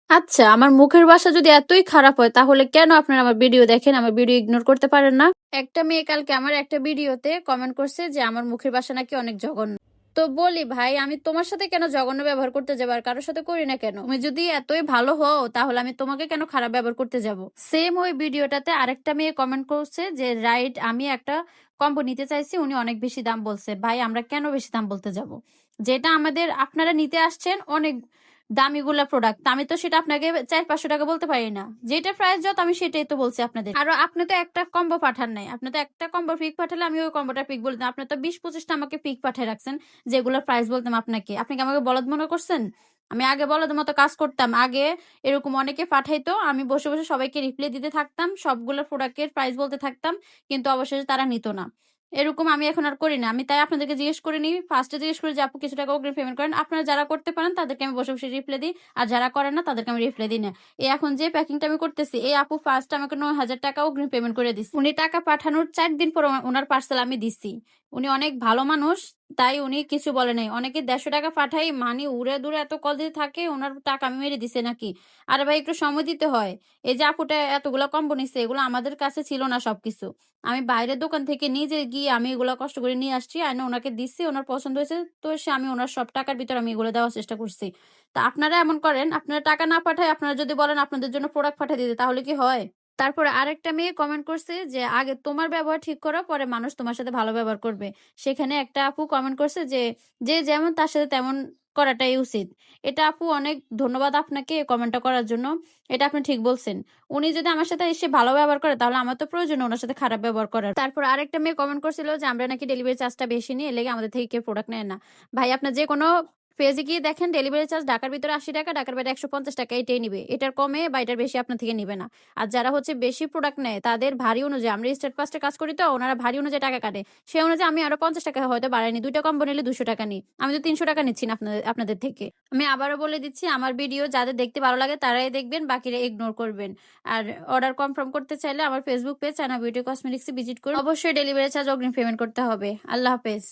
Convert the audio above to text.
আচ্ছা, আমার মুখের ভাষা যদি এতই খারাপ হয় তাহলে কেন আপনারা আমার ভিডিও দেখেন? আমার ভিডিও ইগনোর করতে পারেন না? একটা মেয়ে কালকে আমার একটা ভিডিওতে কমেন্ট করছে যে আমার মুখের ভাষা নাকি অনেক জঘন্য। তো বলি ভাই আমি তোমার সাথে কেন জঘন্য ব্যবহার করতে যাবো আর কারোর সাথে করি না কেন? তুমি যদি এতই ভালো হও তাহলে আমি তোমাকে কেন খারাপ ব্যবহার করতে যাব? সেম ওই ভিডিওটাতে আরেকটা মেয়ে কমেন্ট করছে যে রাইট আমি একটা কম্বো নিতে চাইছি উনি অনেক বেশি দাম বলছে। ভাই আমরা কেন বেশি দাম বলতে যাব? যেটা আমাদের আপনারা নিতে আসছেন অনেক দামিগুলা প্রোডাক্ট। আমি তো সেটা আপনাকে ৪-৫০০ টাকা বলতে পারি না। যেটা প্রাইস যত আমি সেটাই তো বলছি আপনাদের। আরো আপনি তো একটা কম্বো পাঠান নাই। আপনি তো একটা কম্বো পিক পাঠালে আমি ওই কম্বোটার পিক বলে দিতাম। আপনি তো ২০-২৫ টা আমাকে পিক পাঠায় রাখছেন যেগুলোর প্রাইস বলতাম আপনাকে। আপনি কি আমাকে বলদ মনে করছেন? আমি আগে বলদের মতো কাজ করতাম। আগে এরকম অনেকে পাঠাইতো। আমি বসে, বসে সবাইকে রিপ্লাই দিতে থাকতাম। সবগুলো প্রোডাক্টের প্রাইস বলতে থাকতাম। কিন্তু অবশেষে তারা নিত না। এরকম আমি এখন আর করি না। আমি তাই আপনাদেরকে জিজ্ঞেস করে নিই। ফার্স্ট এ জিজ্ঞেস করি যে, "আপু কিছু টাকা অগ্রিম পেমেন্ট করেন।" আপনারা যারা করতে পারেন তাদেরকে আমি বসে, বসে রিপ্লাই দিই। আর যারা করেন না তাদেরকে আমি রিপ্লাই দিই না। এখন যে প্যাকিংটা আমি করতেছি, এই আপু ফার্স্ট আমাকে ৳৯,০০০ অগ্রিম পেমেন্ট করে দিছে। উনি টাকা পাঠানোর ৪ দিন পর উনার পার্সেল আমি দিছি। উনি অনেক ভালো মানুষ। তাই উনি কিছু বলে নাই। অনেকে ৳১৫০ পাঠায় মানি উড়ে দুড়ে এত কল দিতে থাকে, উনার টাকা আমি মেরে দিছি নাকি? আরে ভাই একটু সময় দিতে হয়। এই যে আপুটা এতগুলা কম্বো নিছে, এগুলো আমাদের কাছে ছিল না সবকিছু। আমি বাইরের দোকান থেকে নিজে গিয়ে আমি এগুলা কষ্ট করে নিয়ে আসছি। এনে উনাকে দিছি, উনার পছন্দ হয়েছে। তো আমি উনার সব টাকার ভিতরে আমি এগুলো দেওয়ার চেষ্টা করছি। তা আপনারা এমন করেন, আপনারা টাকা না পাঠায় আপনারা যদি বলেন আপনাদের জন্য প্রোডাক্ট পাঠায় দিতে তাহলে কি হয়? তারপরে আরেকটা মেয়ে কমেন্ট করছে যে, "আগে তোমার ব্যবহার ঠিক করো, পরে মানুষ তোমার সাথে ভালো ব্যবহার করবে।" সেখানে একটা আপু কমেন্ট করছে যে, "যে যেমন তার সাথে তেমন করাটাই উচিত।" এটা আপু অনেক ধন্যবাদ আপনাকে এই কমেন্টটা করার জন্য। এটা আপনি ঠিক বলছেন। উনি যদি আমার সাথে এসে ভালো ব্যবহার করে তাহলে আমার তো প্রয়োজন উনার সাথে খারাপ ব্যবহার করার। তারপর আরেকটা মেয়ে কমেন্ট করছিল যে, "আমরা নাকি ডেলিভারি চার্জটা বেশি নিই, এর লেগে আমাদের থেকে কেউ প্রোডাক্ট নেয় না।" ভাই আপনার যেকোনো পেজে গিয়ে দেখেন ডেলিভারি চার্জ ঢাকার ভিতরে ৳৮০, ঢাকার বাইরে ৳১৫০ এটাই নিবে। এটার কমে বা এটার বেশি আপনার থেকে নিবে না। আর যারা হচ্ছে বেশি প্রোডাক্ট নেয় তাদের ভারী অনুযায়ী আমরা স্টেট ফার্স্ট এ কাজ করি তো উনারা ভারী অনুযায়ী টাকা কাটে। সেই অনুযায়ী আমি আরো ৳৫০ হয়তো বাড়ায় নিই। ২ টা কম্বো নিলে ৳২০০ নিই। আমি তো ৳৩০০ নিচ্ছি না আপনাদের থেকে। আমি আবারও বলে দিচ্ছি আমার ভিডিও যাদের দেখতে ভালো লাগে তারাই দেখবেন, বাকিরা ইগনোর করবেন। আর অর্ডার কনফার্ম করতে চাইলে আমার Facebook page China beauty cosmetics a visit করুন। অবশ্যই ডেলিভারি চার্জ অগ্রিম পেমেন্ট করতে হবে। আল্লাহ হাফেজ।